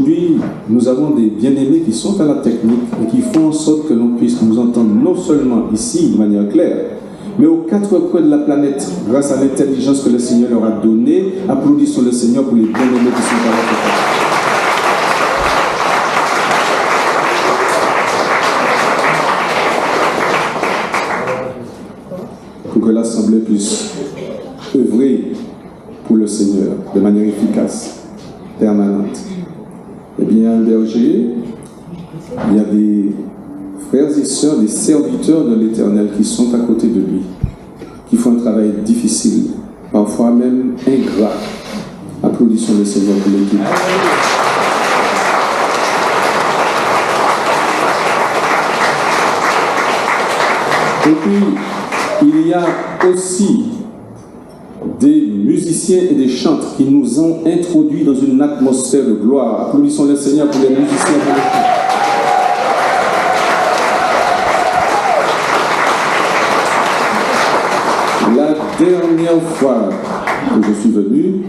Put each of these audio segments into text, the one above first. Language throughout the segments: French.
aujourd'hui, nous avons des bien-aimés qui sont à la technique et qui font en sorte que l'on puisse nous entendre non seulement ici de manière claire, mais aux quatre coins de la planète, grâce à l'intelligence que le Seigneur leur a donnée. Applaudissons le Seigneur pour les bien-aimés qui sont à la technique. Pour que l'Assemblée puisse œuvrer pour le Seigneur de manière efficace, permanente. Eh bien, un berger, il y a des frères et sœurs, des serviteurs de l'Éternel qui sont à côté de lui, qui font un travail difficile, parfois même ingrat. Applaudissons le Seigneur pour l'équipe. Et puis, il y a aussi des musiciens et des chantres qui nous ont introduits dans une atmosphère de gloire. Applaudissons le Seigneur pour les musiciens et les chants. La dernière fois que je suis venu,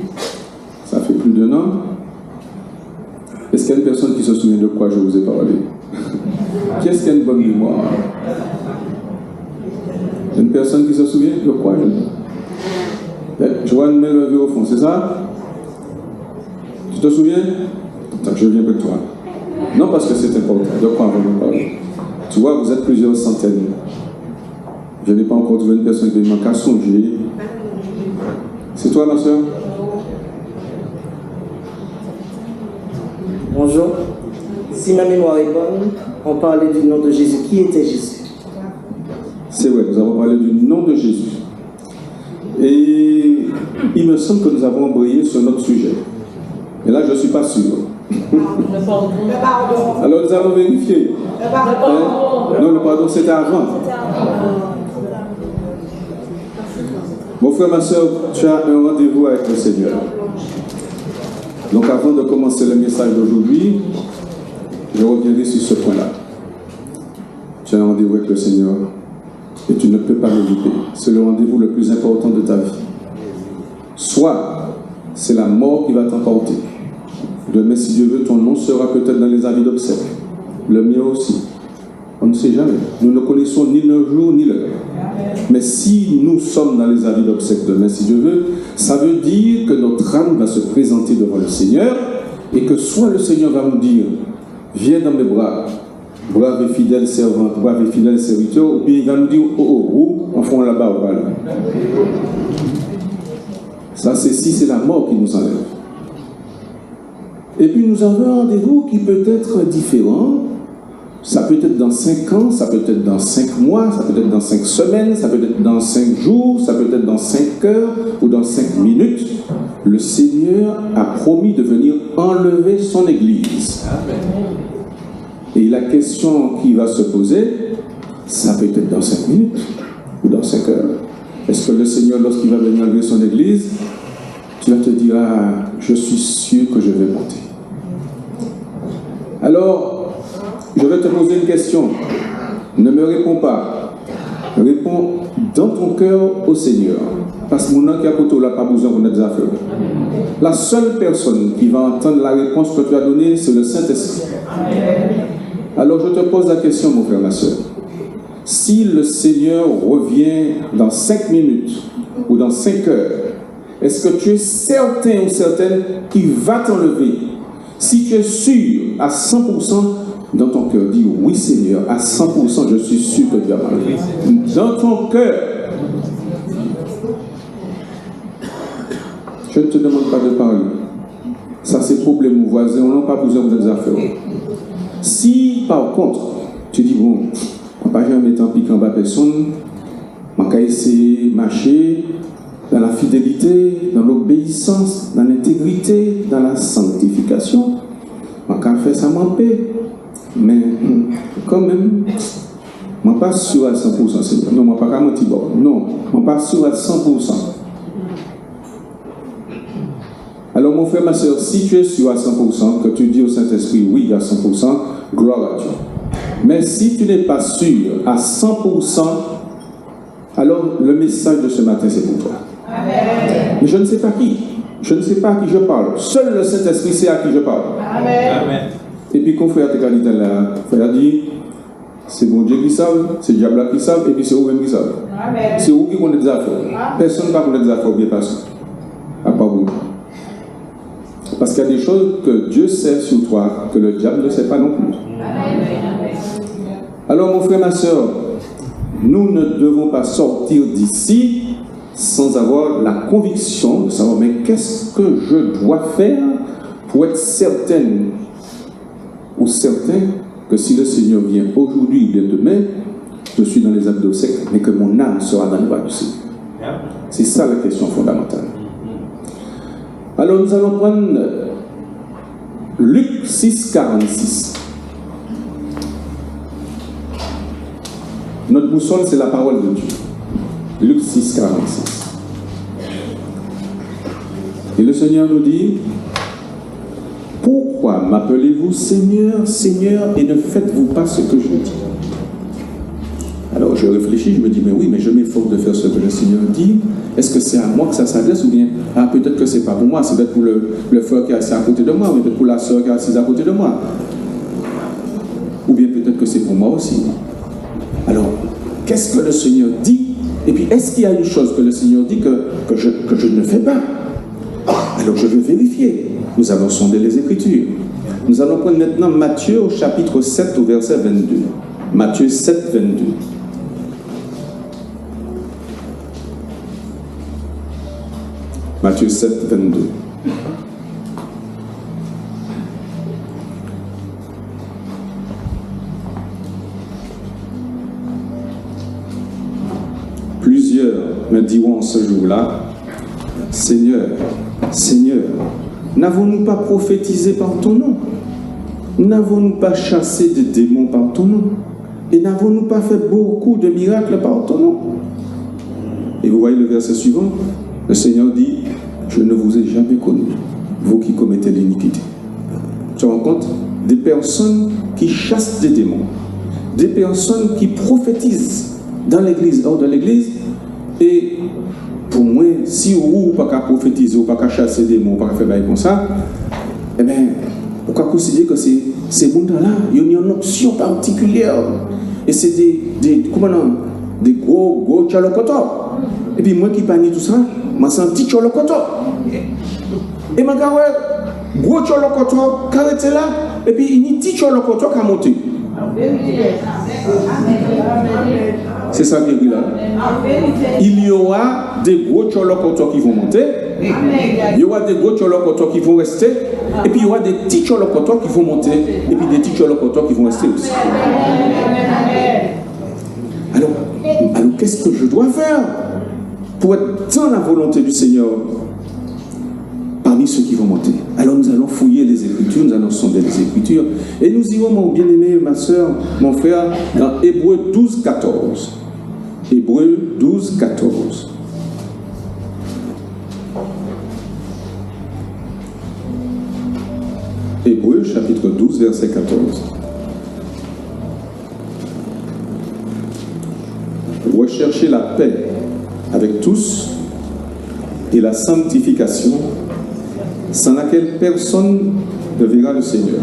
ça fait plus d'1 an, est-ce qu'il y a une personne qui se souvient de quoi je vous ai parlé? Qui est-ce qui a une bonne mémoire? Une personne qui se souvient de quoi? Je vois une main levée au fond, c'est ça? Tu te souviens? Attends, je viens avec toi. Non, parce que c'est important. De quoi on va nous parler? Tu vois, vous êtes plusieurs centaines. Je n'ai pas encore trouvé une personne qui manque à songer. C'est toi, ma soeur? Bonjour. Si ma mémoire est bonne, on parlait du nom de Jésus. Qui était Jésus? C'est vrai, nous avons parlé du nom de Jésus. Et il me semble que nous avons embrayé sur notre sujet. Et là, je ne suis pas sûr. Alors, nous allons vérifier. Non, le pardon, c'était avant. Mon frère, ma soeur, tu as un rendez-vous avec le Seigneur. Donc, avant de commencer le message d'aujourd'hui, je reviendrai sur ce point-là. Tu as un rendez-vous avec le Seigneur. Et tu ne peux pas le louper. C'est le rendez-vous le plus important de ta vie. Soit c'est la mort qui va t'emporter. Demain, si Dieu veut, ton nom sera peut-être dans les avis d'obsèques. Le mien aussi. On ne sait jamais. Nous ne connaissons ni le jour ni l'heure. Mais si nous sommes dans les avis d'obsèques demain, si Dieu veut, ça veut dire que notre âme va se présenter devant le Seigneur et que soit le Seigneur va nous dire, viens dans mes bras, brave et fidèle servante, brave et fidèle serviteur, ou bien il va nous dire, on fond là-bas, on va là. Ça, c'est si c'est la mort qui nous enlève. Et puis nous avons un rendez-vous qui peut être différent. Ça peut être dans 5 ans, ça peut être dans 5 mois, ça peut être dans 5 semaines, ça peut être dans 5 jours, ça peut être dans 5 heures ou dans 5 minutes. Le Seigneur a promis de venir enlever son Église. Et la question qui va se poser, ça peut être dans 5 minutes ou dans 5 heures. Est-ce que le Seigneur, lorsqu'il va venir enlever son Église, tu vas te dire, ah, je suis sûr que je vais monter. Alors, je vais te poser une question. Ne me réponds pas. Réponds dans ton cœur au Seigneur. Parce que mon nom qui a côté là, pas besoin de des affaires. La seule personne qui va entendre la réponse que tu as donnée, c'est le Saint-Esprit. Alors je te pose la question, mon frère, ma soeur. Si le Seigneur revient dans 5 minutes ou dans 5 heures, est-ce que tu es certain ou certaine qu'il va t'enlever? Si tu es sûr à 100%, dans ton cœur, dis oui Seigneur, à 100% je suis sûr que tu vas m'enlever. Dans ton cœur. Je ne te demande pas de parler. Ça c'est problème aux voisins, on n'a pas besoin de des affaires. Si par contre, tu dis bon, on ne va pas jamais mettre en pique en bas personne, on va essayer de marcher dans la fidélité, dans l'obéissance, dans l'intégrité, dans la sanctification, on va faire ça en paix. Mais quand même, je ne suis pas sûr à 100%. Seigneur. Non, je ne suis pas mentir. Non, je ne suis pas sûr à 100%. Alors mon frère, ma soeur, si tu es sûr à 100%, que tu dis au Saint-Esprit oui à 100%, gloire à Dieu. Mais si tu n'es pas sûr à 100%, alors le message de ce matin c'est pour toi. Amen. Mais je ne sais pas qui. Je ne sais pas à qui je parle. Seul le Saint-Esprit sait à qui je parle. Amen. Et puis, quand frère Tekanita là, frère dit, c'est bon Dieu qui savent, c'est le diable qui savent, et puis c'est vous-même qui savent. C'est vous qui connaissez des affaires. Personne ne va connaître des affaires, bien passées. À part vous. Parce qu'il y a des choses que Dieu sait sur toi, que le diable ne sait pas non plus. Alors, mon frère, ma soeur, nous ne devons pas sortir d'ici sans avoir la conviction de savoir, mais qu'est-ce que je dois faire pour être certaine ou certain que si le Seigneur vient aujourd'hui ou bien demain, je suis dans les abdos secs, mais que mon âme sera dans les bras du Seigneur. C'est ça la question fondamentale. Alors nous allons prendre Luc 6, 46. Notre boussole, c'est la parole de Dieu. Luc 6, 46. Et le Seigneur nous dit, pourquoi m'appelez-vous Seigneur, Seigneur, et ne faites-vous pas ce que je dis? Alors je réfléchis, je me dis, mais oui, mais je m'efforce de faire ce que le Seigneur dit. Est-ce que c'est à moi que ça s'adresse ou bien, peut-être que c'est pas pour moi, c'est peut-être pour le frère qui est assis à côté de moi, ou peut-être pour la soeur qui est assise à côté de moi. Ou bien peut-être que c'est pour moi aussi. Alors, qu'est-ce que le Seigneur dit? Et puis, est-ce qu'il y a une chose que le Seigneur dit que je ne fais pas? Alors, je vais vérifier. Nous allons sonder les Écritures. Nous allons prendre maintenant Matthieu au chapitre 7 au verset 22. Matthieu 7, 22. Matthieu 7, 22. Plusieurs me diront ce jour-là, Seigneur, Seigneur, n'avons-nous pas prophétisé par ton nom? N'avons-nous pas chassé des démons par ton nom? Et n'avons-nous pas fait beaucoup de miracles par ton nom? Et vous voyez le verset suivant, le Seigneur dit, je ne vous ai jamais connu, vous qui commettez l'iniquité. Tu te rends compte? Des personnes qui chassent des démons, des personnes qui prophétisent dans l'église, hors de l'église, et pour moi, si vous n'avez pas prophétiser, ou pas chasser des démons, ou pas faire bail comme ça, eh bien, on peut considérer que ces bons-là, il y a une option particulière. Et c'est des gros tchalokotos. Et puis moi qui parle tout ça, je sens un petit tchalokoto. Et je dis, gros tchalokoto, qui est là, et puis il y a un petit tchalokoto qui a monté. C'est ça qui est dit là. Il y aura des gros tcholokotos qui vont monter. Il y aura des gros tcholokotos qui vont rester. Et puis il y aura des petits tcholokotos qui vont monter. Et puis des petits tcholokotos qui vont rester aussi. Alors qu'est-ce que je dois faire pour être dans la volonté du Seigneur parmi ceux qui vont monter? Alors nous allons fouiller les Écritures, nous allons sonder les Écritures. Et nous irons, mon bien-aimé, ma soeur, mon frère, dans Hébreux 12, 14. Hébreux 12, 14. Hébreux chapitre 12, verset 14. Recherchez la paix avec tous et la sanctification, sans laquelle personne ne verra le Seigneur.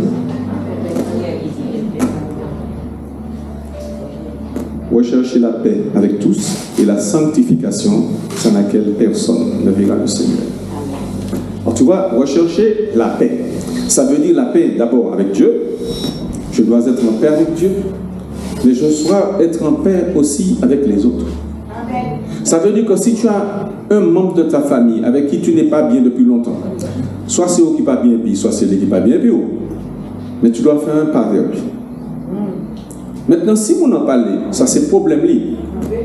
Recherchez la paix avec tous et la sanctification, sans laquelle personne ne verra le Seigneur. Alors tu vois, rechercher la paix. Ça veut dire la paix d'abord avec Dieu. Je dois être en paix avec Dieu, mais je dois être en paix aussi avec les autres. Ça veut dire que si tu as un membre de ta famille avec qui tu n'es pas bien depuis longtemps, soit c'est eux qui pas bien, puis soit c'est lui qui pas bien, puis mais tu dois faire un pas vers lui. Maintenant, si vous n'en parlez, ça c'est problème-là.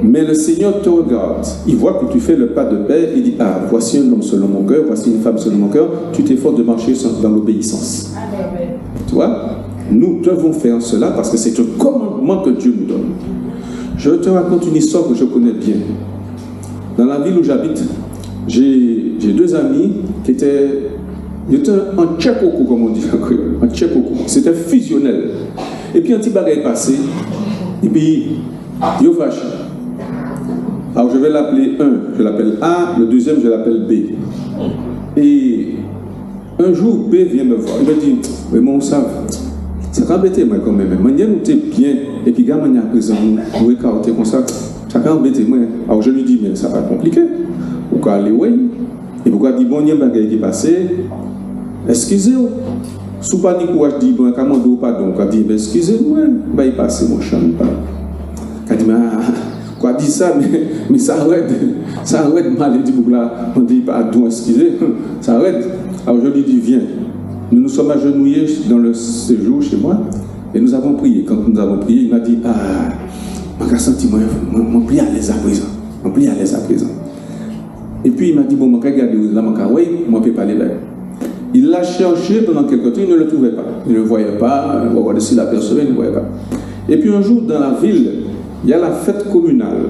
Mais le Seigneur te regarde, il voit que tu fais le pas de paix, il dit, ah, voici un homme selon mon cœur, voici une femme selon mon cœur, tu t'efforces de marcher dans l'obéissance. Tu vois? Nous devons faire cela parce que c'est un commandement que Dieu nous donne. Je te raconte une histoire que je connais bien. Dans la ville où j'habite, j'ai deux amis qui étaient en tchécoco, comme on dit en tchécoco. C'était fusionnel. Et puis un petit bagage est passé, et puis il fâché. Alors je vais l'appeler 1, je l'appelle A, le deuxième je l'appelle B. Et un jour, B vient me voir. Il me dit, mais mon ça va embêter moi quand même. Manière nous t'es bien, et puis, gars, manière présent, nous écarter comme ça va embêter moi. Alors je lui dis, mais ça va compliqué. Pourquoi aller, oui? Et pourquoi dire, bon, il y a un bagage qui est passé, excusez-moi. Si vous n'avez pas de courage, dit, bon, comment vous pardon, vous dit, excusez-moi, bah, il passe, mon champ. Il dit, quoi dit ça, mais ça arrête mal, il dit, on dit, pardon, excusez, ça arrête. Alors je lui dis, viens, nous nous sommes agenouillés dans le séjour chez moi, et nous avons prié. Quand nous avons prié, il m'a dit, j'ai senti, mon prier à l'aise à présent, mon prier à l'aise à présent. Et puis il m'a dit, bon, je vais regarder là, je peux parler là. Il l'a cherché pendant quelques temps, il ne le trouvait pas. Il ne le voyait pas, on va voir si la personne il ne le voyait pas. Et puis un jour, dans la ville, il y a la fête communale.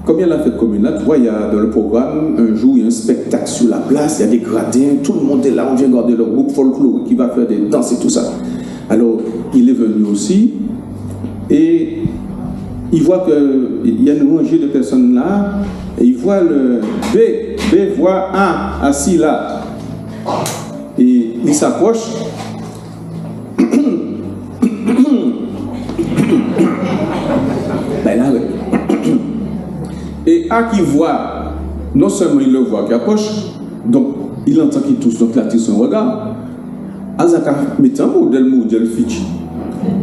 Comme il y a la fête communale, tu vois, il y a dans le programme, un jour, il y a un spectacle sur la place, il y a des gradins, tout le monde est là, on vient regarder le groupe folklore qui va faire des danses et tout ça. Alors, il est venu aussi, et il voit qu'il y a une rangée de personnes là, et il voit le B voit A assis là. Et il s'approche. Ben là, et A qui voit, non seulement il le voit qui approche, donc il entend qu'il touche, donc il attire son regard. Azaka met un modèle Fidji.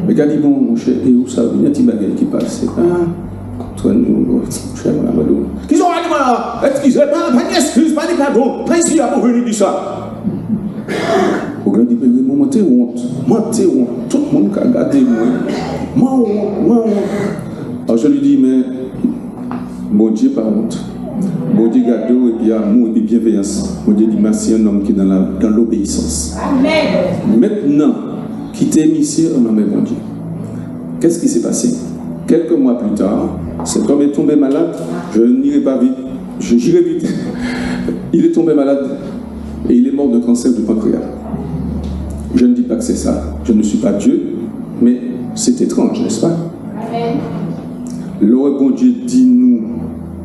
Mais il dit, bon, mon cher, et où ça, il y a un petit bagage qui passe. Entre nous, cher Amadou. Qu'ils ont dit, voilà, excusez-moi, pas d'excuse, pas de pardon, pas ici à vous venir dire ça. Au grand dit, mais moi, t'es honte, tout le monde a regardé moi honte. Alors je lui dis, mais bon Dieu, pas honte. Bon Dieu, gâteau, et puis amour, et puis bienveillance. Bon Dieu dit, merci un homme qui est dans l'obéissance. Amen. Maintenant, quitter ici, on en met bon Dieu. Qu'est-ce qui s'est passé? Quelques mois plus tard, cet homme est tombé malade. Je n'irai pas vite, j'irai vite. Il est tombé malade et il est mort de cancer du pancréas. Je ne dis pas que c'est ça. Je ne suis pas Dieu, mais c'est étrange, n'est-ce pas? Amen. Le bon Dieu dit nous,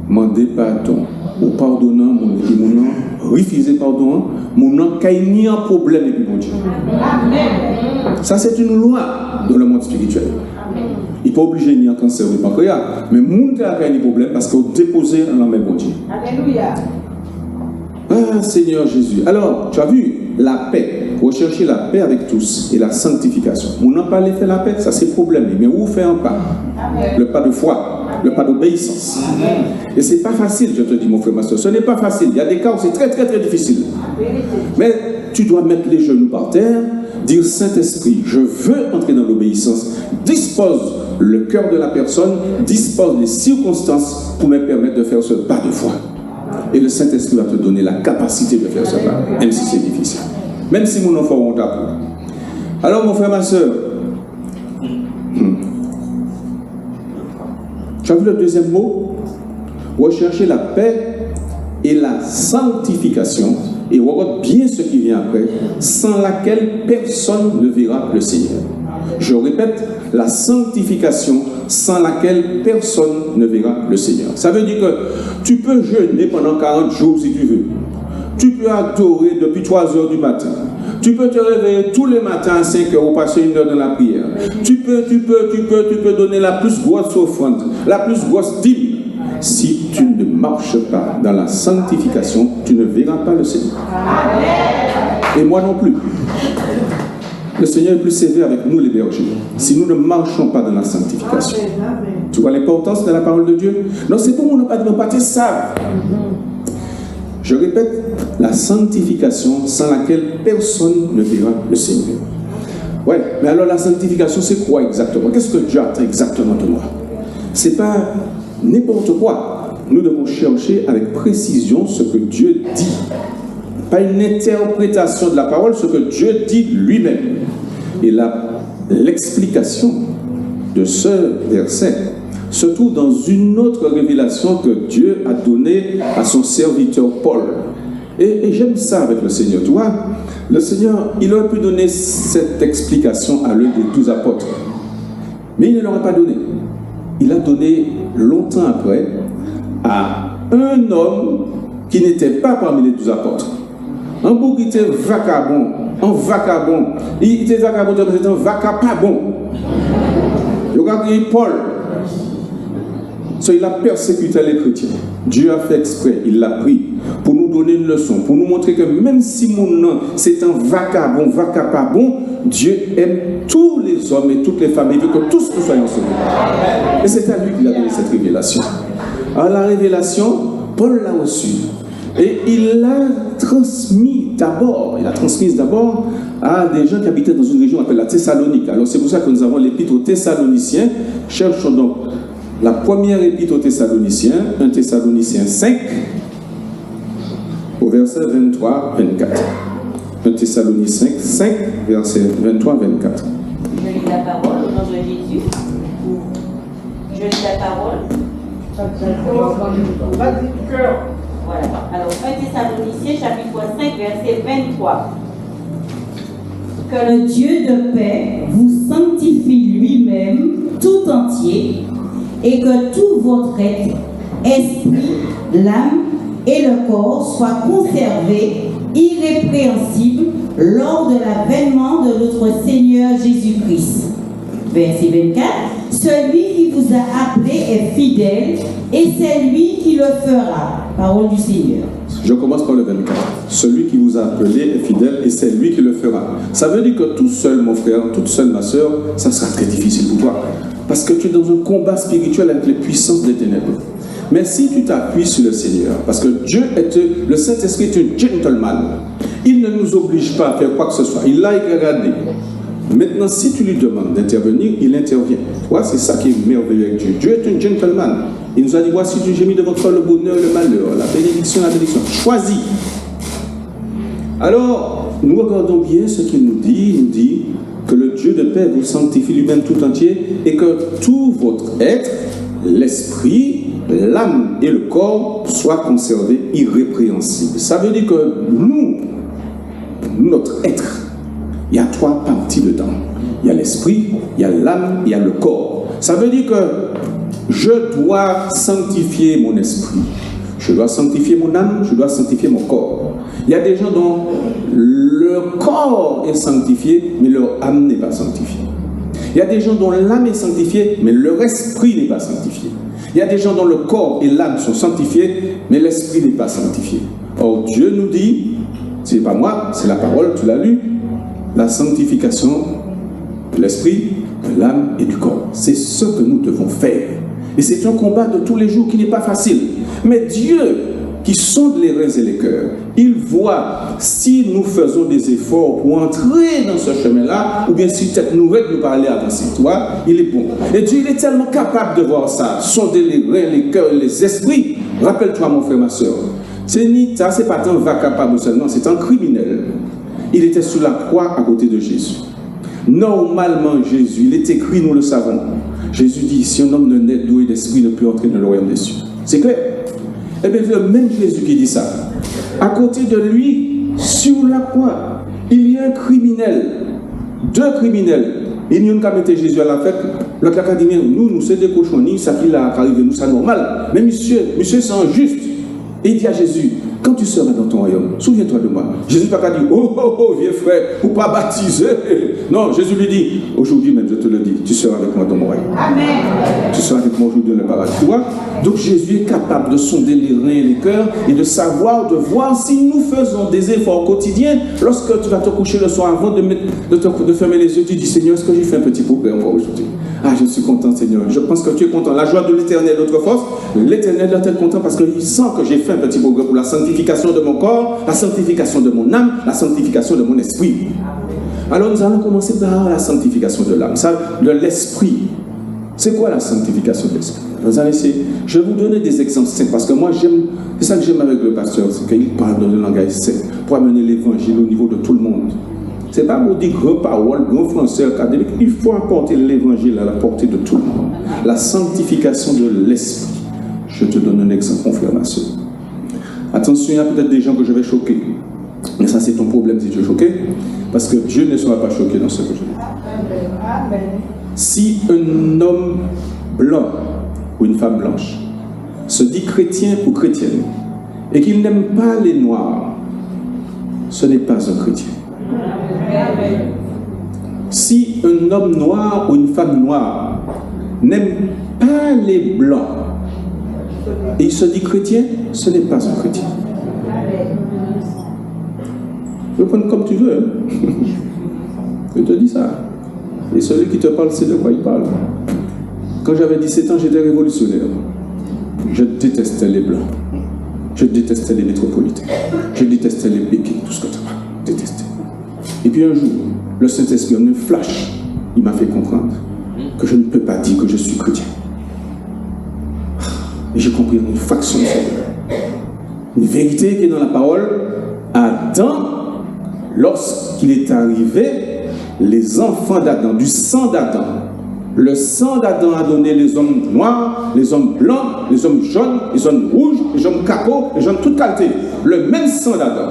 mandez pardon, ou pardonnant mon nom, refusez pardon, mon nom, qu'il n'y a un problème avec mon Dieu. Amen. Ça, c'est une loi dans le monde spirituel. Il n'est pas obligé ni un cancer du pancréas, mais mon cas a un problème parce qu'on déposé en la main de Dieu. Alléluia. Ah, Seigneur Jésus. Alors, tu as vu, la paix. Rechercher la paix avec tous et la sanctification. On n'a pas fait la paix, ça c'est problème. Mais où fait un pas? Amen. Le pas de foi, le pas d'obéissance. Amen. Et c'est pas facile, je te dis, mon frère, ma soeur. Ce n'est pas facile. Il y a des cas où c'est très, très, très difficile. Mais tu dois mettre les genoux par terre, dire Saint-Esprit, je veux entrer dans l'obéissance. Dispose le cœur de la personne, dispose les circonstances pour me permettre de faire ce pas de foi. Et le Saint-Esprit va te donner la capacité de faire ce pas, même si c'est difficile. Même si mon enfant honte après. Alors mon frère, ma soeur, tu as vu le deuxième mot? Rechercher la paix et la sanctification. Et regarde bien ce qui vient après, sans laquelle personne ne verra le Seigneur. Je répète, la sanctification sans laquelle personne ne verra le Seigneur. Ça veut dire que tu peux jeûner pendant 40 jours si tu veux. Tu peux adorer depuis 3 heures du matin. Tu peux te réveiller tous les matins à 5 heures ou passer 1 heure dans la prière. Tu peux donner la plus grosse offrande, la plus grosse dîme. Si tu ne marches pas dans la sanctification, tu ne verras pas le Seigneur. Et moi non plus. Le Seigneur est plus sévère avec nous les bergers. Si nous ne marchons pas dans la sanctification. Tu vois l'importance de la parole de Dieu? Non, c'est pour mon pas de ça. Je répète, la sanctification sans laquelle personne ne verra le Seigneur. Ouais, mais alors la sanctification, c'est quoi exactement? Qu'est-ce que Dieu attend exactement de moi? C'est pas n'importe quoi. Nous devons chercher avec précision ce que Dieu dit. Pas une interprétation de la parole, ce que Dieu dit lui-même. Et l'explication de ce verset se trouve dans une autre révélation que Dieu a donnée à son serviteur Paul. Et j'aime ça avec le Seigneur. Tu vois, le Seigneur, il aurait pu donner cette explication à l'un des 12 apôtres. Mais il ne l'aurait pas donné. Il a donné longtemps après à un homme qui n'était pas parmi les 12 apôtres. Un bouc qui était vagabond, un vagabond. Il était vagabond, c'est un vagabond. Il a crié Paul. Il a persécuté les chrétiens. Dieu a fait exprès, il l'a pris pour nous donner une leçon, pour nous montrer que même si mon nom c'est un vagabond, Dieu aime tous les hommes et toutes les femmes. Il veut que tous nous soyons sauvés. Et c'est à lui qu'il a donné cette révélation. Alors la révélation, Paul l'a reçue. Et il l'a transmise d'abord à des gens qui habitaient dans une région appelée la Thessalonique. Alors c'est pour ça que nous avons l'épître aux Thessaloniciens. Cherchons donc la première épître aux Thessaloniciens, 1 Thessaloniciens 5, au verset 23-24. 1 Thessaloniciens 5, verset 23-24. Je lis la parole au nom de Jésus. Je lis la parole. Voilà. Alors, 1 Thessaloniciens, chapitre 5, verset 23. Que le Dieu de paix vous sanctifie lui-même tout entier, et que tout votre être, esprit, l'âme et le corps soient conservés irrépréhensibles lors de l'avènement de notre Seigneur Jésus-Christ. Verset 24. Celui qui vous a appelé est fidèle, et c'est lui qui le fera. Parole du Seigneur. Je commence par le 24. Celui qui vous a appelé est fidèle et c'est lui qui le fera. Ça veut dire que tout seul, mon frère, toute seule, ma soeur, ça sera très difficile pour toi. Parce que tu es dans un combat spirituel avec les puissances des ténèbres. Mais si tu t'appuies sur le Seigneur, parce que le Saint-Esprit est un gentleman, il ne nous oblige pas à faire quoi que ce soit. Il l'a regardé. Maintenant, si tu lui demandes d'intervenir, il intervient. Ouais, c'est ça qui est merveilleux avec Dieu. Dieu est un gentleman. Il nous a dit, voici, j'ai mis devant toi le bonheur, le malheur, la bénédiction. Choisis. Alors, nous regardons bien ce qu'il nous dit. Il nous dit que le Dieu de paix vous sanctifie lui-même tout entier et que tout votre être, l'esprit, l'âme et le corps soient conservés irrépréhensibles. Ça veut dire que notre être, il y a trois parties dedans. Il y a l'esprit, il y a l'âme, il y a le corps. Ça veut dire que je dois sanctifier mon esprit, je dois sanctifier mon âme, je dois sanctifier mon corps. Il y a des gens dont leur corps est sanctifié, mais leur âme n'est pas sanctifiée. Il y a des gens dont l'âme est sanctifiée, mais leur esprit n'est pas sanctifié. Il y a des gens dont le corps et l'âme sont sanctifiés, mais l'esprit n'est pas sanctifié. Or, Dieu nous dit, c'est pas moi, c'est la parole, tu l'as lu, la sanctification de l'esprit, de l'âme et du corps. C'est ce que nous devons faire. Et c'est un combat de tous les jours qui n'est pas facile. Mais Dieu, qui sonde les reins et les cœurs, il voit si nous faisons des efforts pour entrer dans ce chemin-là, ou bien si peut-être nous nous parler avancer. Toi, il est bon. Et Dieu, il est tellement capable de voir ça, sonder les reins, les cœurs, les esprits. Rappelle-toi, mon frère, ma soeur, ça, c'est pas un vagabond seulement, c'est un criminel. Il était sur la croix à côté de Jésus. Normalement, Jésus, il est écrit, nous le savons. Jésus dit, si un homme ne naît d'eau et d'esprit ne peut entrer dans le royaume des cieux. C'est clair? Eh bien, le même Jésus qui dit ça. À côté de lui, sur la croix, il y a un criminel. Deux criminels. Il n'y a qu'à mettre Jésus à la fête. Le cas dit, nous, c'est des cochonniers, ça qui l'a arrivé, nous, c'est normal. Mais monsieur, c'est injuste. Et il dit à Jésus, quand tu seras dans ton royaume, souviens-toi de moi. Jésus n'a pas dit, oh, vieux frère, ou pas baptisé. Non, Jésus lui dit, aujourd'hui même, je te le dis, tu seras avec moi dans mon royaume. Amen. Tu seras avec moi aujourd'hui dans le paradis. Tu vois? Donc Jésus est capable de sonder les reins et les cœurs et de savoir, de voir si nous faisons des efforts quotidiens. Lorsque tu vas te coucher le soir, avant de fermer les yeux, tu dis, Seigneur, est-ce que j'ai fait un petit progrès encore aujourd'hui? Ah, je suis content, Seigneur. Je pense que tu es content. La joie de l'Éternel, notre force. L'Éternel doit être content parce qu'il sent que j'ai fait un petit progrès pour la sanctification de mon corps, la sanctification de mon âme, la sanctification de mon esprit. Alors nous allons commencer par la sanctification de l'âme, de l'esprit. C'est quoi la sanctification de l'esprit? Je vais vous donner des exemples simples parce que moi c'est ça que j'aime avec le pasteur, c'est qu'il parle dans le langage simple pour amener l'évangile au niveau de tout le monde. Ce n'est pas pour dire grand parole, grand français académique, il faut apporter l'évangile à la portée de tout le monde. La sanctification de l'esprit. Je te donne un exemple, mon frère, ma soeur. Attention, il y a peut-être des gens que je vais choquer. Mais ça, c'est ton problème si tu es choqué. Parce que Dieu ne sera pas choqué dans ce que je dis. Si un homme blanc ou une femme blanche se dit chrétien ou chrétienne et qu'il n'aime pas les noirs, ce n'est pas un chrétien. Si un homme noir ou une femme noire n'aime pas les blancs et il se dit chrétien, ce n'est pas un chrétien. Tu peux prendre comme tu veux. Hein? Je te dis ça. Et celui qui te parle, c'est de quoi il parle. Quand j'avais 17 ans, j'étais révolutionnaire. Je détestais les blancs. Je détestais les métropolitains. Je détestais les béquilles, tout ce que tu as détesté. Et puis un jour, le Saint-Esprit, en un flash, il m'a fait comprendre que je ne peux pas dire que je suis chrétien. Et j'ai compris une fraction de ça. Une vérité qui est dans la parole. Adam, lorsqu'il est arrivé, les enfants d'Adam, du sang d'Adam, le sang d'Adam a donné les hommes noirs, les hommes blancs, les hommes jaunes, les hommes rouges, les hommes capots, les hommes toute qualité. Le même sang d'Adam.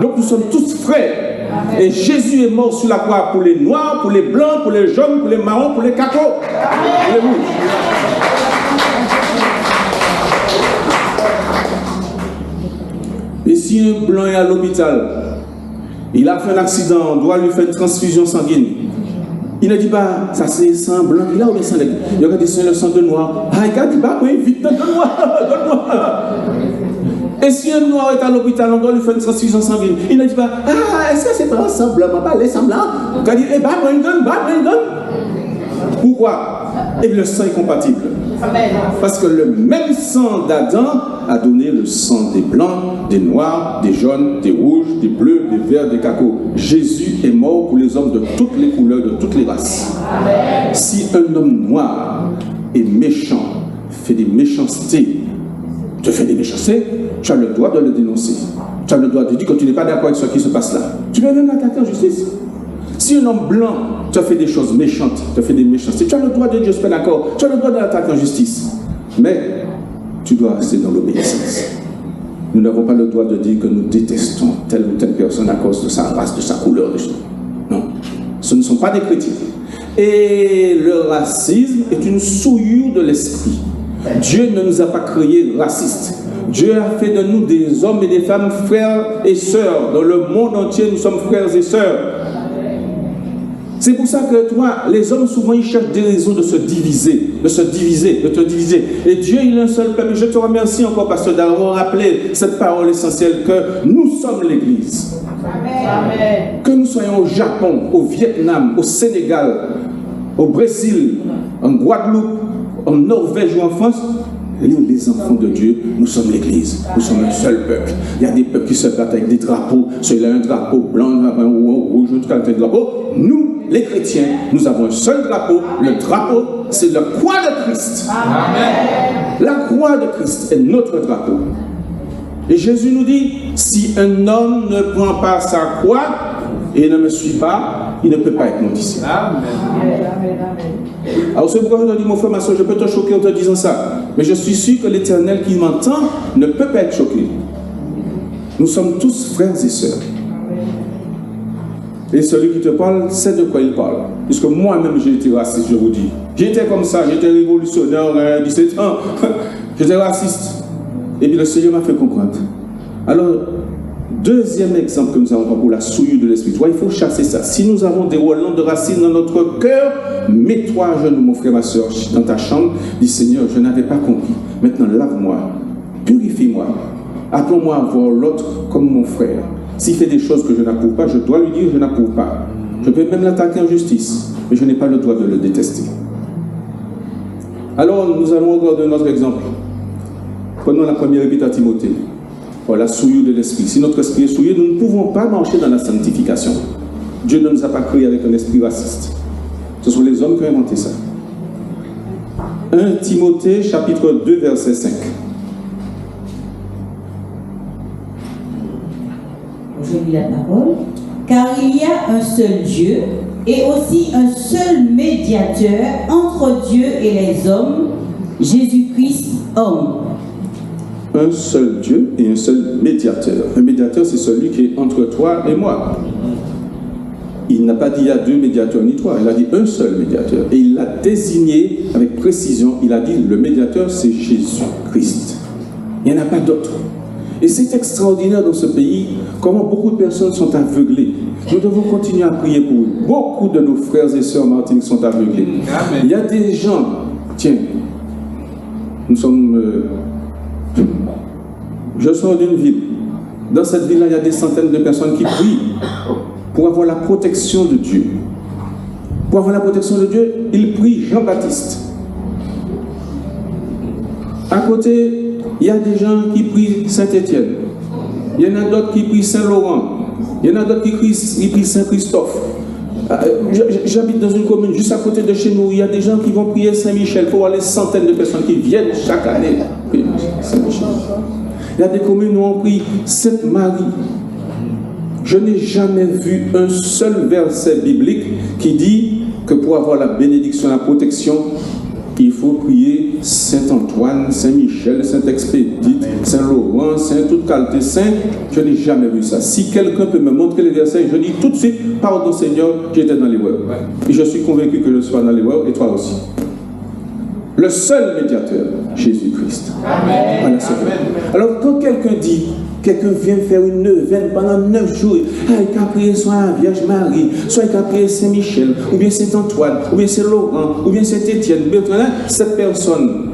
Donc nous sommes tous frères. Et Jésus est mort sur la croix pour les noirs, pour les blancs, pour les jaunes, pour les marrons, pour les capots, pour les rouges. Et si un blanc est à l'hôpital, il a fait un accident, on doit lui faire une transfusion sanguine. Il ne dit pas, ça c'est sang blanc, il a ou le sang de... Il a dit, c'est le sang de noir. Ah, il a dit, bah oui, vite, donne-moi, donne-moi. Et si un noir est à l'hôpital, on doit lui faire une transfusion sanguine. Il ne dit pas, ah, est-ce que c'est pas un sang blanc, pas les sang blanc? Il a dit, eh, bah, donne. Pourquoi? Et le sang est compatible. Amen. Parce que le même sang d'Adam a donné le sang des blancs, des noirs, des jaunes, des rouges, des bleus, des verts, des cacos. Jésus est mort pour les hommes de toutes les couleurs, de toutes les races. Amen. Si un homme noir est méchant, fait des méchancetés, tu fais des méchancetés, tu as le droit de le dénoncer. Tu as le droit de dire que tu n'es pas d'accord avec ce qui se passe là. Tu peux même l'attaquer en justice. Si un homme blanc te fait des choses méchantes, te fait des méchancetés, tu as le droit de dire je suis pas d'accord, tu as le droit de l'attaquer en justice. Mais tu dois rester dans l'obéissance. Nous n'avons pas le droit de dire que nous détestons telle ou telle personne à cause de sa race, de sa couleur. Non, ce ne sont pas des chrétiens. Et le racisme est une souillure de l'esprit. Dieu ne nous a pas créés racistes. Dieu a fait de nous des hommes et des femmes frères et sœurs. Dans le monde entier, nous sommes frères et sœurs. C'est pour ça que toi, les hommes, souvent, ils cherchent des raisons de se diviser, de te diviser. Et Dieu, il est un seul peuple. Je te remercie encore, pasteur, d'avoir rappelé cette parole essentielle que nous sommes l'Église. Amen. Que nous soyons au Japon, au Vietnam, au Sénégal, au Brésil, en Guadeloupe, en Norvège ou en France, les enfants de Dieu, nous sommes l'Église. Nous sommes un seul peuple. Il y a des peuples qui se battent avec des drapeaux. Celui-là a un drapeau blanc, un drapeau rouge, tout un drapeau. Nous, les chrétiens, nous avons un seul drapeau. Le drapeau, c'est la croix de Christ. Amen. La croix de Christ est notre drapeau. Et Jésus nous dit, si un homme ne prend pas sa croix et ne me suit pas, il ne peut pas être mon disciple. Amen. Alors c'est pourquoi je te dis, mon frère, ma soeur, je peux te choquer en te disant ça. Mais je suis sûr que l'Éternel qui m'entend ne peut pas être choqué. Nous sommes tous frères et sœurs. Et celui qui te parle sait de quoi il parle. Puisque moi-même j'ai été raciste, je vous dis. J'étais comme ça, j'étais révolutionnaire à 17 ans. J'étais raciste. Et puis le Seigneur m'a fait comprendre. Alors, deuxième exemple que nous avons pour la souillure de l'esprit. Il faut chasser ça. Si nous avons des relents de racines dans notre cœur, mets-toi à genoux, mon frère, ma soeur, dans ta chambre. Dis, Seigneur, je n'avais pas compris. Maintenant, lave-moi, purifie-moi. Apprends-moi à voir l'autre comme mon frère. S'il fait des choses que je n'approuve pas, je dois lui dire je n'approuve pas. Je peux même l'attaquer en justice, mais je n'ai pas le droit de le détester. Alors, nous allons encore donner notre exemple. Prenons la première épître à Timothée. La souillure de l'esprit. Si notre esprit est souillé, nous ne pouvons pas marcher dans la sanctification. Dieu ne nous a pas créés avec un esprit raciste. Ce sont les hommes qui ont inventé ça. 1 Timothée, chapitre 2, verset 5. Je lis la parole. Car il y a un seul Dieu et aussi un seul médiateur entre Dieu et les hommes, Jésus-Christ, homme. Un seul Dieu et un seul médiateur. Un médiateur, c'est celui qui est entre toi et moi. Il n'a pas dit il y a deux médiateurs ni trois, il a dit un seul médiateur. Et il l'a désigné avec précision. Il a dit le médiateur, c'est Jésus-Christ. Il n'y en a pas d'autre. Et c'est extraordinaire dans ce pays, comment beaucoup de personnes sont aveuglées. Nous devons continuer à prier pour eux. Beaucoup de nos frères et sœurs Martinique sont aveuglés. Amen. Il y a des gens, tiens, nous sommes... je sors d'une ville. Dans cette ville-là, il y a des centaines de personnes qui prient pour avoir la protection de Dieu. Pour avoir la protection de Dieu, ils prient Jean-Baptiste. À côté, il y a des gens qui prient Saint-Étienne. Il y en a d'autres qui prient Saint-Laurent. Il y en a d'autres qui prient Saint-Christophe. J'habite dans une commune juste à côté de chez nous. Il y a des gens qui vont prier Saint-Michel. Il faut voir les centaines de personnes qui viennent chaque année prier Saint-Michel. Il y a des communes où on prie Sainte Marie. Je n'ai jamais vu un seul verset biblique qui dit que pour avoir la bénédiction, la protection, il faut prier Saint-Antoine, Saint-Michel, Saint-Expédite, Saint-Laurent, Saint-toute qualité saint. Je n'ai jamais vu ça. Si quelqu'un peut me montrer les versets, je dis tout de suite, pardon Seigneur, j'étais dans l'erreur. Et je suis convaincu que je sois dans l'erreur, et toi aussi. Le seul médiateur, Jésus-Christ. Voilà ce que... Alors quand quelqu'un dit, quelqu'un vient faire une neuvaine pendant 9 jours, il a prié soit la Vierge Marie, soit il a prié Saint-Michel, ou bien Saint-Antoine, ou bien Saint-Laurent, ou bien Saint-Étienne, cette personne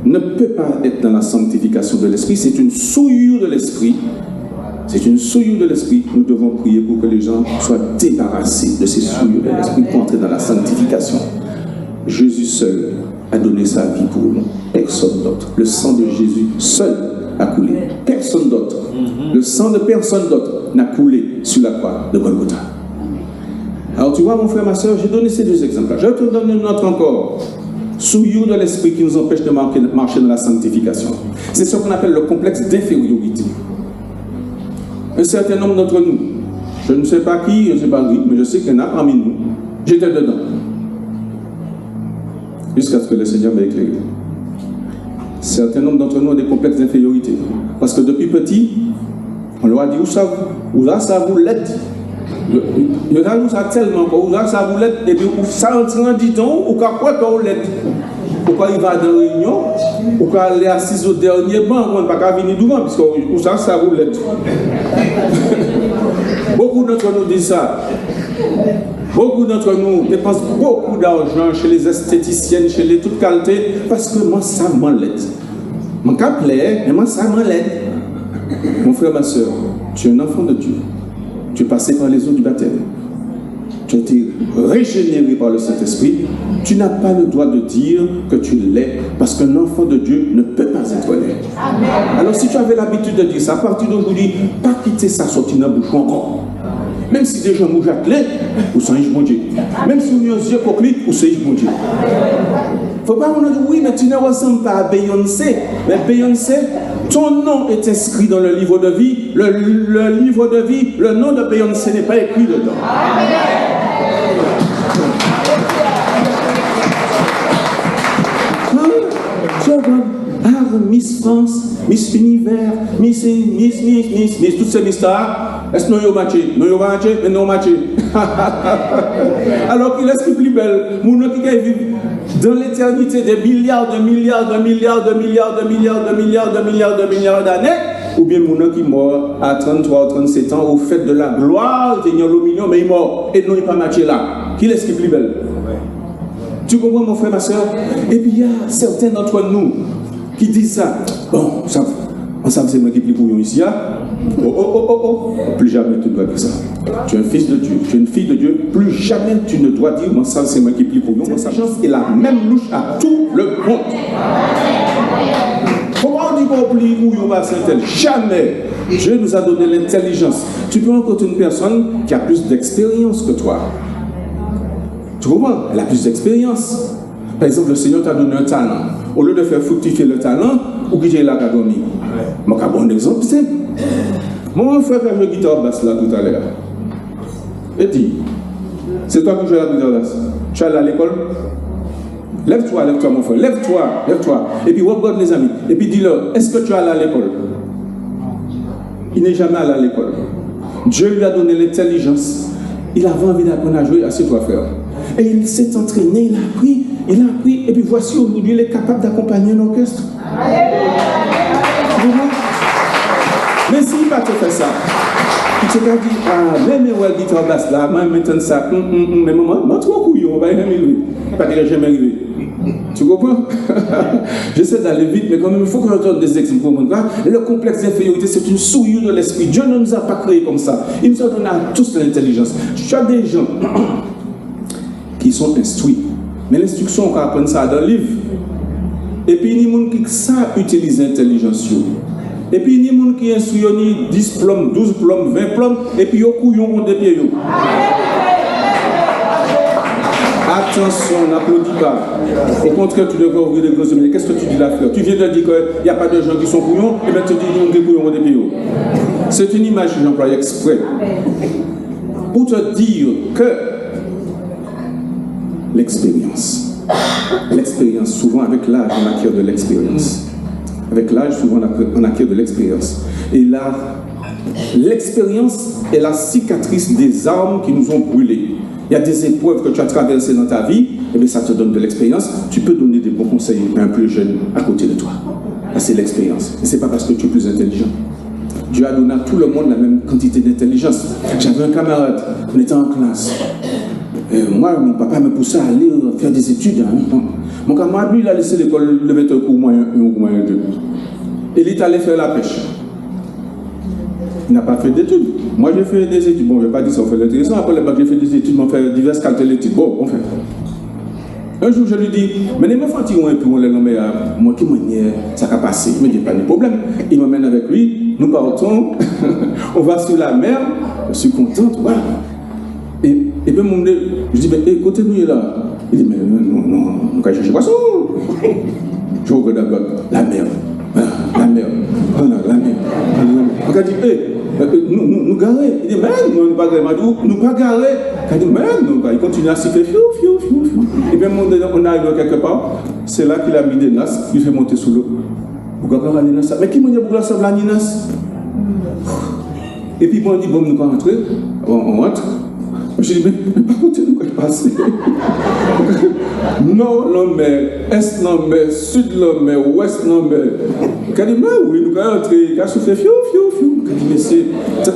ne peut pas être dans la sanctification de l'esprit, c'est une souillure de l'esprit. C'est une souillure de l'esprit. Nous devons prier pour que les gens soient débarrassés de ces souillures de l'esprit pour entrer dans la sanctification. Jésus seul a donné sa vie pour nous. Personne d'autre. Le sang de Jésus seul a coulé. Personne d'autre. Le sang de personne d'autre n'a coulé sur la croix de Golgotha. Alors tu vois mon frère, ma soeur, j'ai donné ces 2 exemples. Je te donne une autre encore. Souillure de l'esprit qui nous empêche de marcher dans la sanctification. C'est ce qu'on appelle le complexe d'infériorité. Un certain nombre d'entre nous, je ne sais pas qui, je ne sais pas qui, mais je sais qu'il y en a parmi nous, j'étais dedans. Jusqu'à ce que le Seigneur m'ait éclairé. Un certain nombre d'entre nous ont des complexes d'infériorité. Parce que depuis petit, on leur a dit, où ça vous l'aide. Il y en a où ça tellement, où ça vous l'aide, et puis ça entre en dit-on, ou quoi qu'on l'aide. Pourquoi il va dans la réunion, ou quand il est assis au dernier banc, on ne peut pas venir devant, parce que où ça vous l'aide. Beaucoup d'entre nous disent ça. Beaucoup d'entre nous dépensent beaucoup d'argent chez les esthéticiennes, chez les toutes qualités, parce que moi, ça m'enlève. Mon cap plaît, mais moi, ça m'enlève. Mon frère, ma soeur, tu es un enfant de Dieu. Tu es passé par les eaux du baptême. Tu as été régénéré par le Saint-Esprit. Tu n'as pas le droit de dire que tu l'es, parce qu'un enfant de Dieu ne peut pas être laid. Alors, si tu avais l'habitude de dire ça, à partir d'aujourd'hui, pas quitter ça sortir dans le bouchon encore. Même si des gens mougent à clé, ou sont mon Dieu. Même si vous avez un yeux coquelites, ou c'est mon Dieu. Faut pas qu'on dise, oui, mais tu ne ressembles pas à Beyoncé. Mais Beyoncé, ton nom est inscrit dans le livre de vie. Le livre de vie, le nom de Beyoncé n'est pas écrit dedans. Miss France, Miss Univers, Miss, toutes ces Miss-là, est-ce que nous avons matché? Nous avons matché, mais nous avons matché. Alors qu'il est plus belle, nous qui vivent dans l'éternité des milliards d'années, ou bien nous qui mort à 33 ou 37 ans au fait de la gloire, il y a l'omignon, mais il est mort, et nous il pas matché là. Qui est plus belle? Tu comprends mon frère, ma soeur? Et puis il y a certains d'entre nous qui disent ça. Bon, ça c'est moi qui plie pour nous ici. Oh. Plus jamais tu ne dois dire ça. Tu es un fils de Dieu, tu es une fille de Dieu. Plus jamais tu ne dois dire, moi ça c'est moi qui plie pour nous. Sa chance est la même louche à tout le monde. Comment on dit qu'on plie pour nous à Saint-Tel? Jamais. Dieu nous a donné l'intelligence. Tu peux rencontrer une personne qui a plus d'expérience que toi. Tu comprends? Elle a plus d'expérience. Par exemple, le Seigneur t'a donné un talent. Au lieu de faire fructifier le talent, ou que j'ai l'académie. Mon bon exemple, c'est. Mon frère fait la guitare basse là tout à l'heure. Et dis, c'est toi qui joues la guitare basse. Tu es allé à l'école? Lève-toi mon frère. Lève-toi. Et puis regarde les amis. Et puis dis-leur, est-ce que tu es allé à l'école? Il n'est jamais allé à l'école. Dieu lui a donné l'intelligence. Il avait envie d'apprendre à jouer. Assieds-toi, frère. Et il s'est entraîné, il a appris, et puis voici aujourd'hui, il est capable d'accompagner un orchestre. Mais s'il va te faire ça, tu te dis, ah, même ouais, guitare basse là, moi, maintenant ça, mais maman, moi, trop couillon, on va y arriver. Pas que jamais arrivé. Tu comprends? J'essaie d'aller vite, mais quand même, il faut que je donne des exemples pour comprendre. Le complexe d'infériorité, c'est une souillure de l'esprit. Dieu ne nous a pas créés comme ça. Il nous a donné à tous de l'intelligence. Tu as des gens qui sont instruits, mais l'instruction, on va apprendre ça dans le livre. Et puis, il y a des gens qui savent utiliser l'intelligence. Et puis, il y a des gens qui instruisent 10 plombs, 12 plombs, 20 plombs, et puis, ils ont couillon des pieds. Attention, n'applaudis pas. Au contraire, tu devrais ouvrir les grands yeux. Qu'est-ce que tu dis là, frère? Tu viens de dire qu'il n'y a pas de gens qui sont couillons, et bien tu dis qu'ils ont des couillons des pieds. C'est une image que j'emploie exprès. Pour te dire que l'expérience, souvent avec l'âge, on acquiert de l'expérience. Avec l'âge, souvent on acquiert de l'expérience. Et là, l'expérience est la cicatrice des armes qui nous ont brûlés. Il y a des épreuves que tu as traversées dans ta vie, et bien ça te donne de l'expérience. Tu peux donner des bons conseils à un plus jeune à côté de toi. C'est l'expérience. Et ce n'est pas parce que tu es plus intelligent. Dieu a donné à tout le monde la même quantité d'intelligence. J'avais un camarade, on était en classe. Moi, mon papa me poussait à aller faire des études. Mon camarade, lui, il a laissé l'école, il devait être au cours moyen 1 ou moyen 2. Et il est allé faire la pêche. Il n'a pas fait d'études. Moi, j'ai fait des études. Bon, je ne vais pas dire ça, on fait l'intéressant. Après le bac, j'ai fait des études, on fait diverses qualités d'études. Bon, on fait. Un jour, je lui dis, mais les meufs anti et puis on les nomme à moi qui manière, ça va passer. Il me dit, pas de problème. Il m'emmène avec lui, nous partons, on va sur la mer, je suis contente, voilà. Et puis, je dis, mais écoutez-nous là. Il dit, mais non, on va chercher poisson. Je regarde d'abord la mer. La mer. La mer. On a dit, nous garer. Il dit, mais nous pas garer. Nous pas garer. Il dit, mais il continue à siffler. Et puis, on arrive quelque part. C'est là qu'il a mis des nasses. Il fait monter sous l'eau. Mais qui m'a dit pour la sauver la Ninas? Et puis, on dit, bon, nous allons rentrer. On rentre. Je dis, mais par contre, nous allons passer. Nord, non, mais Est, non, mais Sud, non, mais Ouest, non, mais. Il dit, mais oui, nous allons rentrer. Il a soufflé, fiou. Il dit,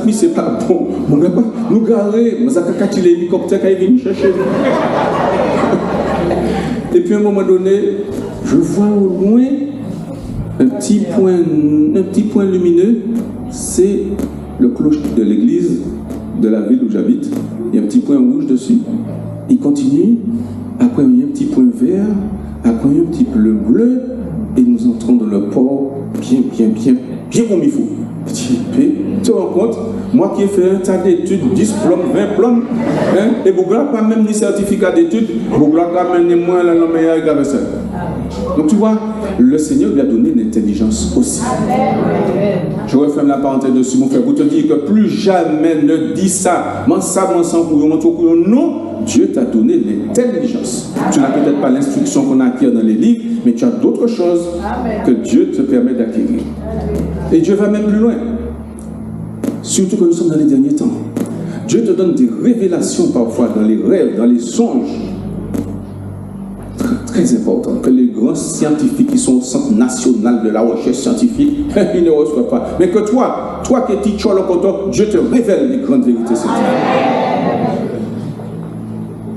mais c'est pas bon. Mon gars, nous garer. Mais ça a caché l'hélicoptère qui est venu chercher. Et puis, à un moment donné, je vois au loin un petit point lumineux. C'est le clocher de l'église de la ville où j'habite. Il y a un petit point rouge dessus. Il continue. Après, il y a un petit point vert. Après, il y a un petit bleu. Et nous entrons dans le port bien comme il faut. Tu te rends compte? Moi qui ai fait un tas d'études, 10 plombs, 20 plombs, hein, et Bougla pas même ni certificat d'études, Bougla pas même ni moins la meilleure avec ça. Donc tu vois, le Seigneur lui a donné l'intelligence aussi. Je referme la parenthèse dessus, mon frère, pour te dire que plus jamais ne dis ça, mon sang couillon, mon couillon, non. Dieu t'a donné l'intelligence. Tu n'as peut-être pas l'instruction qu'on acquiert dans les livres, mais tu as d'autres choses que Dieu te permet d'acquérir. Et Dieu va même plus loin. Surtout que nous sommes dans les derniers temps. Dieu te donne des révélations parfois dans les rêves, dans les songes. Très important. Que les grands scientifiques qui sont au Centre national de la recherche scientifique, ils ne reçoivent pas. Mais que toi qui es tichol au coton, Dieu te révèle les grandes vérités scientifiques.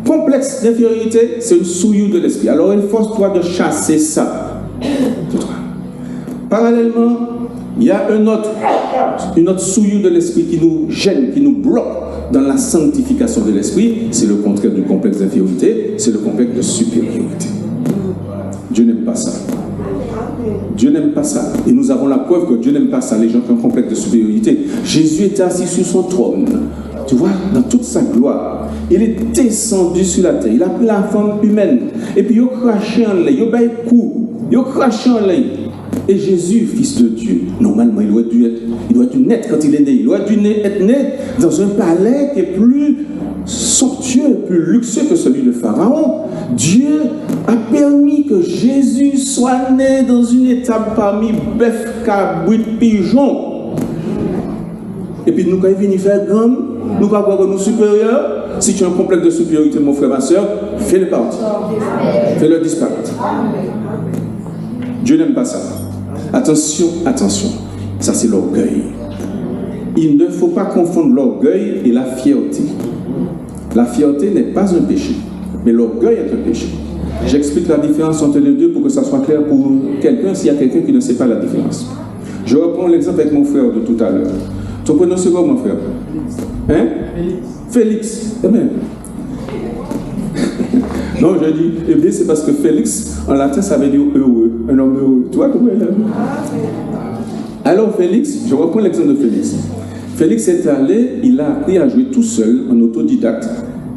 Complexe d'infériorité, c'est une souillure de l'esprit. Alors, efforce-toi de chasser ça. Parallèlement, il y a une autre souillure de l'esprit qui nous gêne, qui nous bloque dans la sanctification de l'esprit. C'est le contraire du complexe d'infériorité, c'est le complexe de supériorité. Dieu n'aime pas ça. Dieu n'aime pas ça. Et nous avons la preuve que Dieu n'aime pas ça, les gens qui ont un complexe de supériorité. Jésus était assis sur son trône. Tu vois, dans toute sa gloire, il est descendu sur la terre. Il a pris la forme humaine. Et puis, il a craché en l'air. Il a coup. Il a craché en l'air. Et Jésus, fils de Dieu, normalement, il doit être net quand il est né. Il doit être né dans un palais qui est plus somptueux, plus luxueux que celui de Pharaon. Dieu a permis que Jésus soit né dans une étable parmi bœuf, cabrit, pigeon. Et puis, nous, quand il vient faire grand, nous, quand on nous supérieurs, si tu as un complexe de supériorité, mon frère, ma soeur, fais-le partir. Fais-le disparaître. Dieu n'aime pas ça. Attention, attention. Ça, c'est l'orgueil. il ne faut pas confondre l'orgueil et la fierté. La fierté n'est pas un péché, mais l'orgueil est un péché. J'explique la différence entre les deux pour que ça soit clair pour quelqu'un, s'il y a quelqu'un qui ne sait pas la différence. Je reprends l'exemple avec mon frère de tout à l'heure. Ton prénom c'est quoi, mon frère? Hein? Félix. Eh bien. Non, je dis, eh bien, c'est parce que Félix, en latin, ça veut dire heureux, un homme heureux. Tu vois comment elle est? Alors, Félix, je reprends l'exemple de Félix. Félix est allé, il a appris à jouer tout seul, en autodidacte,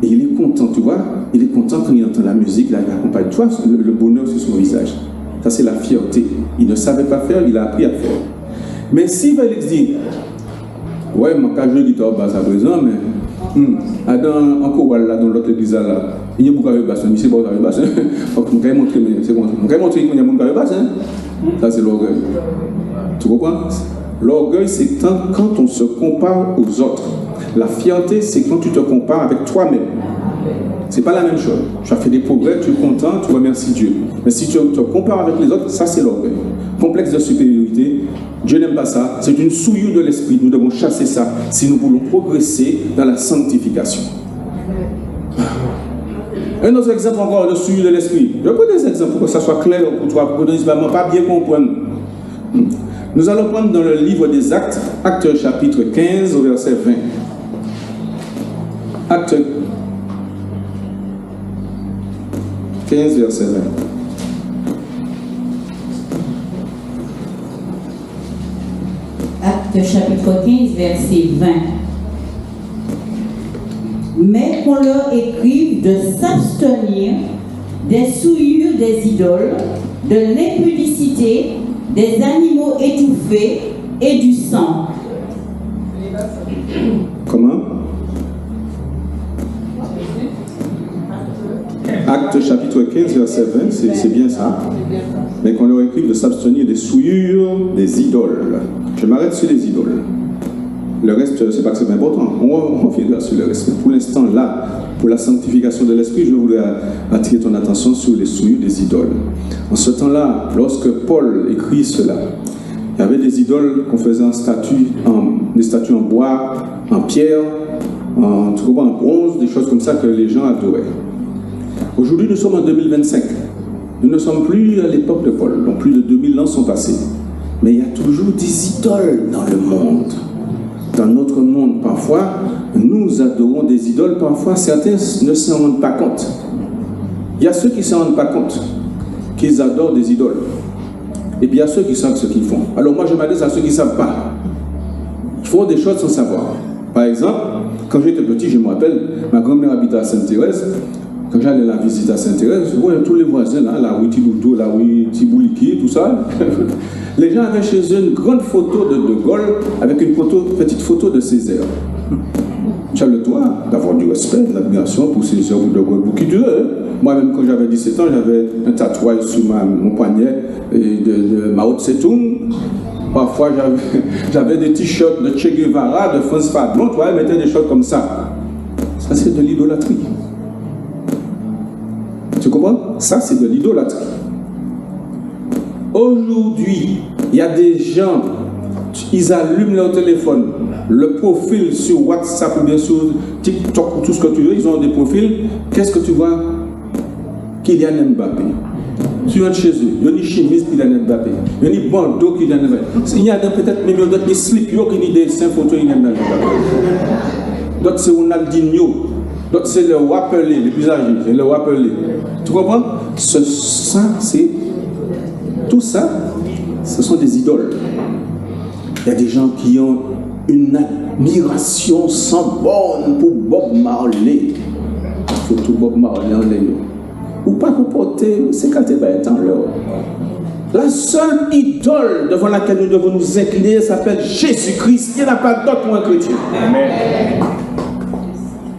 et il est content, tu vois. Il est content quand il entend la musique, il accompagne. Tu vois, le bonheur sur son visage. Ça, c'est la fierté. Il ne savait pas faire, il a appris à faire. Mais si Félix dit, ouais, mon cas, je joue guitare basse à présent, mais. Encore là, dans l'autre église là, il y a beaucoup de basse, mais c'est bon, il y a basse. Faut que je vous montre, c'est bon. Je vais montrer qu'il y a beaucoup de basse. Ça, c'est l'orgueil. Tu comprends? L'orgueil, c'est quand on se compare aux autres. La fierté, c'est quand tu te compares avec toi-même. C'est pas la même chose. Tu as fait des progrès, tu es content, tu remercies Dieu. Mais si tu te compares avec les autres, ça c'est l'orgueil. Complexe de supériorité, Dieu n'aime pas ça. C'est une souillure de l'esprit. Nous devons chasser ça si nous voulons progresser dans la sanctification. Un autre exemple encore de souillure de l'esprit. Je prends des exemples pour que ça soit clair pour toi, pour que tu ne puisses pas bien comprendre. Nous allons prendre dans le livre des Actes, Actes chapitre 15 au verset 20. Actes 15, verset 20. Actes chapitre 15, verset 20. Mais qu'on leur écrive de s'abstenir des souillures des idoles, de l'impudicité, des animaux étouffés et du sang. Comment? Actes chapitre 15, verset 20, c'est bien ça. Mais qu'on leur écrive de s'abstenir des souillures des idoles. Je m'arrête sur les idoles. Le reste, c'est pas que c'est important. On reviendra sur le reste. Pour l'instant, là, pour la sanctification de l'esprit, je voulais attirer ton attention sur les souillures des idoles. En ce temps-là, lorsque Paul écrit cela, il y avait des idoles qu'on faisait en statue, des statues en bois, en pierre, en bronze, des choses comme ça que les gens adoraient. Aujourd'hui, nous sommes en 2025. Nous ne sommes plus à l'époque de Paul. Donc plus de 2000 ans sont passés. Mais il y a toujours des idoles dans le monde. Dans notre monde, parfois, nous adorons des idoles. Parfois, certains ne s'en rendent pas compte. Il y a ceux qui ne s'en rendent pas compte qu'ils adorent des idoles. Et puis il y a ceux qui savent ce qu'ils font. Alors moi, je m'adresse à ceux qui ne savent pas. Ils font des choses sans savoir. Par exemple, quand j'étais petit, je me rappelle, ma grand-mère habitait à Sainte-Thérèse. Quand j'allais la visite à Sainte-Thérèse, je voyais tous les voisins, là, la rue Tilouto, la rue Tibouliki, tout ça. Les gens avaient chez eux une grande photo de Gaulle avec une petite photo de Césaire. Tu as le droit d'avoir du respect, de l'admiration pour Césaire ou de Gaulle, pour qui tu veux. Moi-même, quand j'avais 17 ans, j'avais un tatouage sous mon poignet de Mao Tse-tung. Parfois, j'avais des t-shirts de Che Guevara, de France Fanon, tu vois, ils mettaient des choses comme ça. Ça, c'est de l'idolâtrie. Tu comprends? Ça, c'est de l'idolâtrie. Aujourd'hui, il y a des gens, ils allument leur téléphone, le profil sur WhatsApp ou bien sur TikTok ou tout ce que tu veux, ils ont des profils. Qu'est-ce que tu vois? Kylian Mbappé. Tu rentres chez eux, il y a des chimistes Kylian Mbappé, il y a des bandeaux Kylian Mbappé. Il y a peut-être même d'autres slips qui ont des dessins photos Kylian Mbappé. D'autres c'est Ronaldinho. Donc c'est le rappelé, les plus âgés, c'est le rappelé. Tu comprends? Tout ça, ce sont des idoles. Il y a des gens qui ont une admiration sans borne pour Bob Marley. Surtout Bob Marley en l'air. Ou pas comporter, c'est quand tu vas être en l'heure. La seule idole devant laquelle nous devons nous incliner s'appelle Jésus-Christ. Il n'y en a pas d'autre pour un chrétien. Amen.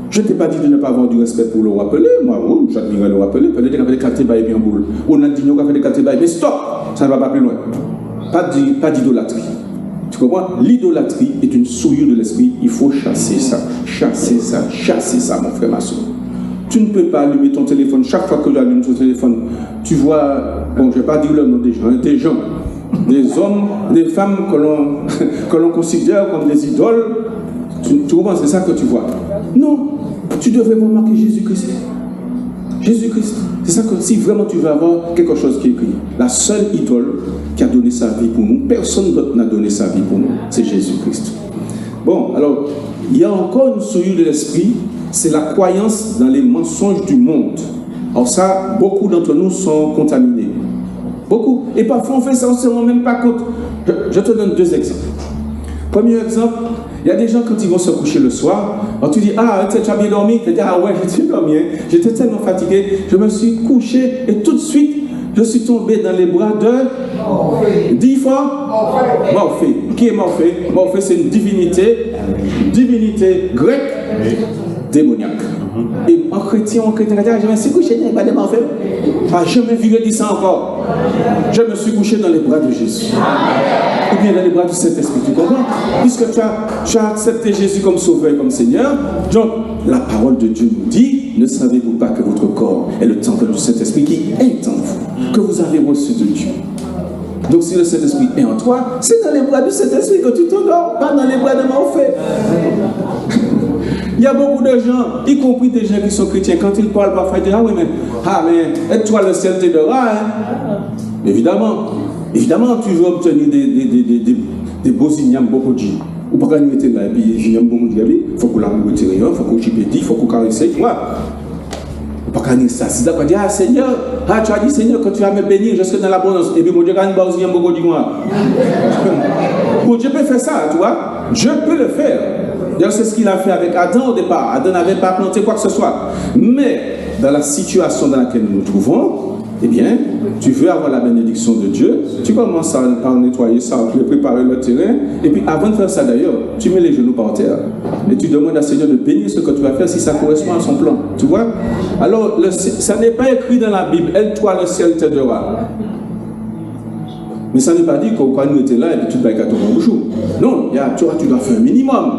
Je ne t'ai pas dit de ne pas avoir du respect pour le rappeler. Moi, j'admirais le rappeler. Peut-être qu'il y avait des catébailles bien boule. On a dit qu'il y avait des catébailles. Mais stop! Ça ne va pas plus loin. Pas d'idolâtrie. Tu comprends? L'idolâtrie est une souillure de l'esprit. Il faut chasser ça. Chasser ça. Chasser ça, mon frère, ma soeur. Tu ne peux pas allumer ton téléphone. Chaque fois que tu allumes ton téléphone, tu vois... Bon, je ne vais pas dire le nom des gens. des hommes, des femmes que l'on considère comme des idoles. Tu comprends, c'est ça que tu vois. Non, tu devrais remarquer Jésus-Christ. Jésus-Christ. C'est ça que si vraiment tu veux avoir quelque chose qui est écrit, la seule idole qui a donné sa vie pour nous, personne d'autre n'a donné sa vie pour nous, c'est Jésus-Christ. Bon, alors, il y a encore une souillure de l'esprit, c'est la croyance dans les mensonges du monde. Alors ça, beaucoup d'entre nous sont contaminés. Beaucoup. Et parfois on fait ça, on ne se rend même pas compte. Je te donne 2 exemples. Premier exemple, il y a des gens quand ils vont se coucher le soir, alors tu dis, ah, tu as bien dormi? Tu dis, ah ouais, j'ai dormi. J'étais tellement fatigué, je me suis couché et tout de suite, je suis tombé dans les bras de 10 fois Morphée. Qui est Morphée? Morphée, c'est une divinité grecque démoniaque. Et en chrétien, je me suis couché dans les bras de Morphée. Ah, je me virais dit ça encore. Je me suis couché dans les bras de Jésus. Ou bien dans les bras du Saint-Esprit, tu comprends? Puisque tu as accepté Jésus comme sauveur et comme Seigneur, donc la parole de Dieu nous dit, ne savez-vous pas que votre corps est le temple du Saint-Esprit qui est en vous, que vous avez reçu de Dieu. Donc si le Saint-Esprit est en toi, c'est dans les bras du Saint-Esprit que tu t'endors, pas dans les bras de Morphée. Il y a beaucoup de gens, y compris des gens qui sont chrétiens, quand ils parlent parfois, ils disent, ah oui, mais aide-toi le ciel t'aidera, hein? Évidemment, tu veux obtenir des beaux ignames, beaucoup de gens. Ou pas qu'on était là, et puis ignames, beaucoup de gens, il faut qu'on la retire, il faut qu'on chipédie, il faut qu'on caresse, tu vois. Ou pas qu'on ça, c'est ça qu'on dit, ah Seigneur, ah tu as dit Seigneur que tu vas me bénir jusque dans l'abondance, et puis mon Dieu, quand il va aussi beaucoup de gens. Bon, Dieu peut faire ça, tu vois. Dieu peut le faire. D'ailleurs, c'est ce qu'il a fait avec Adam au départ. Adam n'avait pas planté quoi que ce soit. Mais dans la situation dans laquelle nous nous trouvons, eh bien, tu veux avoir la bénédiction de Dieu, tu commences par nettoyer ça, préparer le terrain, et puis avant de faire ça d'ailleurs, tu mets les genoux par terre, et tu demandes à Seigneur de bénir ce que tu vas faire si ça correspond à son plan. Tu vois? Alors, ça n'est pas écrit dans la Bible, aide-toi, le ciel t'aidera. Mais ça n'est pas dit que quand nous étions là, et puis tu vas gâter ton bouchon. Non, tu dois faire un minimum.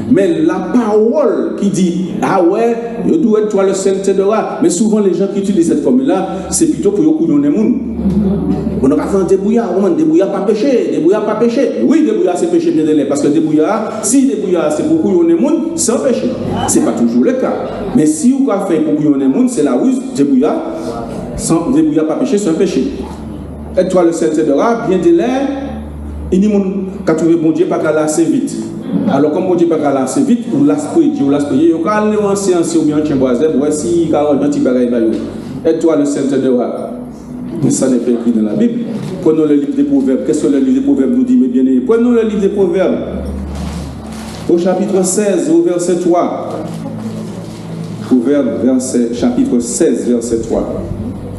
Mais la parole qui dit, ah ouais, je dois être toi le ciel t'aidera. Mais souvent les gens qui utilisent cette formule-là, c'est plutôt pour y couillonner les gens. On n'a pas fait un débrouillard, pas péché, pas péché. Oui, débrouillard c'est péché bien de l'air, parce que si débrouillard c'est pour couillonner les gens, c'est un péché. Ce n'est pas toujours le cas. Mais si vous avez fait pour couillonner les gens, c'est la ruse, débrouillard pas péché, c'est un péché. Et toi le ciel t'aidera, bien de l'air, il dit, quand tu veux bon Dieu, pas qu'à lasser vite. Alors, comme on dit pas qu'à lasser vite, ou l'aspect, il y a aller en séance ou bien en chimboisette, voici 40 petits bagailles. Et toi, le ciel te dira. Mais ça n'est pas écrit dans la Bible. Prenons le livre des Proverbes. Qu'est-ce que le livre des Proverbes nous dit, mes bien-aimés? Prenons le livre des Proverbes. Au chapitre 16, au verset 3. Proverbes, chapitre 16, verset 3.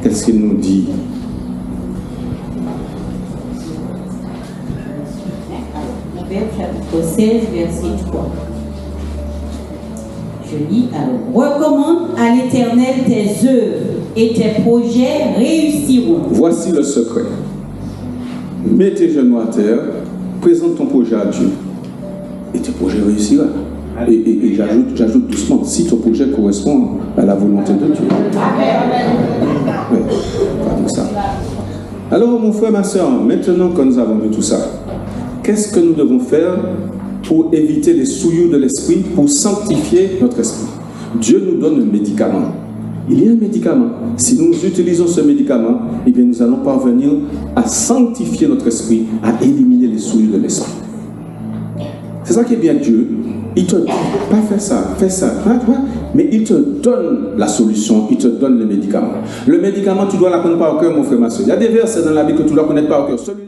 Qu'est-ce qu'il nous dit? Chapitre 16, verset 3. Je lis alors. Recommande à l'Éternel tes œuvres et tes projets réussiront. Voici le secret. Mets tes genoux à terre, présente ton projet à Dieu et tes projets réussiront. Et j'ajoute doucement, si ton projet correspond à la volonté de Dieu. Oui, pas ça. Alors mon frère, ma soeur, maintenant que nous avons vu tout ça, qu'est-ce que nous devons faire pour éviter les souillures de l'esprit, pour sanctifier notre esprit? Dieu nous donne un médicament. Il y a un médicament. Si nous utilisons ce médicament, eh bien nous allons parvenir à sanctifier notre esprit, à éliminer les souillures de l'esprit. C'est ça qui est bien Dieu. Il te dit, pas fais ça, mais il te donne la solution, il te donne le médicament. Le médicament, tu dois l'apprendre par cœur, mon frère, ma soeur. Il y a des versets dans la Bible que tu dois connaître par cœur. Celui-là